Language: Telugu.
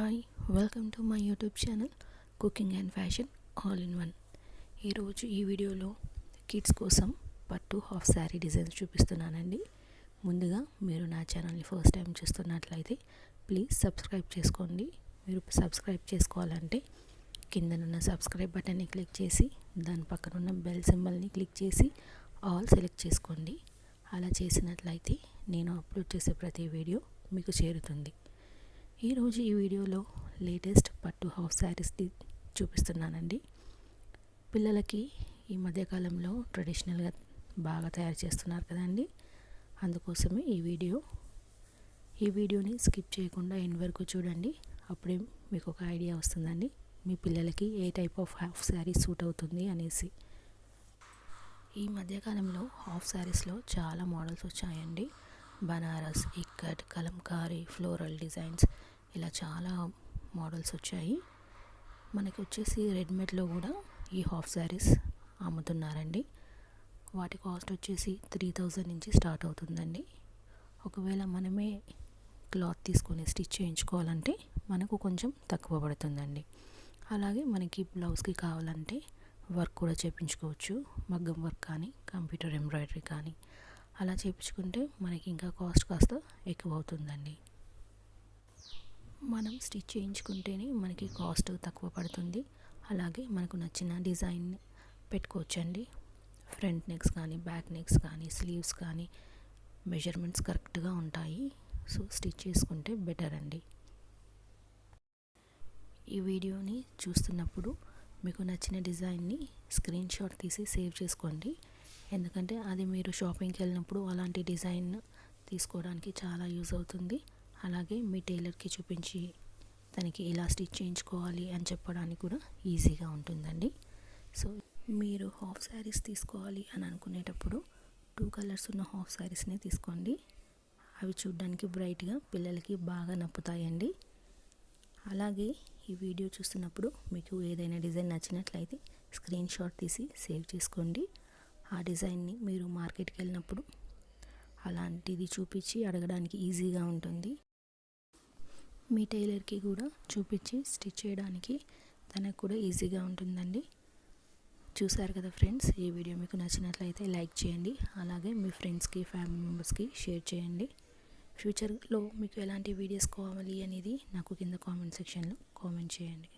Hi, welcome to my YouTube channel cooking and fashion all in one. ఈరోజు ఈ వీడియోలో కిడ్స్ కోసం పట్టు హాఫ్ శారీ డిజైన్స్ చూపిస్తున్నానండి. ముందుగా మీరు నా ఛానల్ని ఫస్ట్ టైం చూస్తున్నట్లయితే ప్లీజ్ సబ్స్క్రైబ్ చేసుకోండి. మీరు సబ్స్క్రైబ్ చేసుకోవాలంటే కిందనున్న సబ్స్క్రైబ్ బటన్ని క్లిక్ చేసి దాని పక్కన ఉన్న బెల్ సింబల్ని క్లిక్ చేసి ఆల్ సెలెక్ట్ చేసుకోండి. అలా చేసినట్లయితే నేను అప్లోడ్ చేసే ప్రతి వీడియో మీకు చేరుతుంది. ఈరోజు ఈ వీడియోలో లేటెస్ట్ పట్టు హాఫ్ శారీస్ చూపిస్తున్నానండి. పిల్లలకి ఈ మధ్యకాలంలో ట్రెడిషనల్గా బాగా తయారు చేస్తున్నారు కదండి, అందుకోసమే ఈ వీడియోని స్కిప్ చేయకుండా ఎండ్ వరకు చూడండి. అప్పుడే మీకు ఒక ఐడియా వస్తుందండి మీ పిల్లలకి ఏ type of half sari suit అవుతుంది అనేసి. ఈ మధ్యకాలంలో హాఫ్ శారీస్లో చాలా మోడల్స్ వచ్చాయండి. బనారస్, ఇక్కట్, కలంకారీ, ఫ్లోరల్ డిజైన్స్, ఇలా చాలా మోడల్స్ వచ్చాయి. మనకి వచ్చేసి రెడీమేడ్లో కూడా ఈ హాఫ్ శారీస్ అమ్ముతున్నారండి. వాటి కాస్ట్ వచ్చేసి 3000 నుంచి స్టార్ట్ అవుతుందండి. ఒకవేళ మనమే క్లాత్ తీసుకొని స్టిచ్ చేయించుకోవాలంటే మనకు కొంచెం తక్కువ పడుతుందండి. అలాగే మనకి బ్లౌజ్కి కావాలంటే వర్క్ కూడా చేయించుకోవచ్చు. మగ్గం వర్క్ కానీ కంప్యూటర్ ఎంబ్రాయిడరీ కానీ అలా చేయించుకుంటే మనకి ఇంకా కాస్ట్ కాస్త ఎక్కువ అవుతుందండి. మనం స్టిచ్ చేయించుకుంటేనే మనకి కాస్ట్ తక్కువ పడుతుంది. అలాగే మనకు నచ్చిన డిజైన్ పెట్టుకోవచ్చండి. ఫ్రంట్ నెక్స్ కానీ బ్యాక్ నెక్స్ కానీ స్లీవ్స్ కానీ మెజర్మెంట్స్ కరెక్ట్గా ఉంటాయి. సో స్టిచ్ చేసుకుంటే బెటర్ అండి. ఈ వీడియోని చూస్తున్నప్పుడు మీకు నచ్చిన డిజైన్ని స్క్రీన్ షాట్ తీసి సేవ్ చేసుకోండి. ఎందుకంటే అది మీరు షాపింగ్కి వెళ్ళినప్పుడు అలాంటి డిజైన్ తీసుకోవడానికి చాలా యూజ్ అవుతుంది. అలాగే మీ టైలర్కి చూపించి తనకి ఇలా స్టిచ్ చేయించుకోవాలి అని చెప్పడానికి కూడా ఈజీగా ఉంటుందండి. సో మీరు హాఫ్ శారీస్ తీసుకోవాలి అని అనుకునేటప్పుడు 2 కలర్స్ ఉన్న హాఫ్ శారీస్ని తీసుకోండి. అవి చూడడానికి బ్రైట్గా పిల్లలకి బాగా నప్పుతాయండి. అలాగే ఈ వీడియో చూస్తున్నప్పుడు మీకు ఏదైనా డిజైన్ నచ్చినట్లయితే స్క్రీన్ షాట్ తీసి సేవ్ చేసుకోండి. ఆ డిజైన్ని మీరు మార్కెట్కి వెళ్ళినప్పుడు అలాంటిది చూపించి అడగడానికి ఈజీగా ఉంటుంది. మీ టైలర్కి కూడా చూపించి స్టిచ్ చేయడానికి తనకు కూడా ఈజీగా ఉంటుందండి. చూసారు కదా ఫ్రెండ్స్, ఈ వీడియో మీకు నచ్చినట్లయితే లైక్ చేయండి. అలాగే మీ ఫ్రెండ్స్కి, ఫ్యామిలీ మెంబర్స్కి షేర్ చేయండి. ఫ్యూచర్లో మీకు ఎలాంటి వీడియోస్ కావాలి అనేది నాకు కింద కామెంట్ సెక్షన్లో కామెంట్ చేయండి.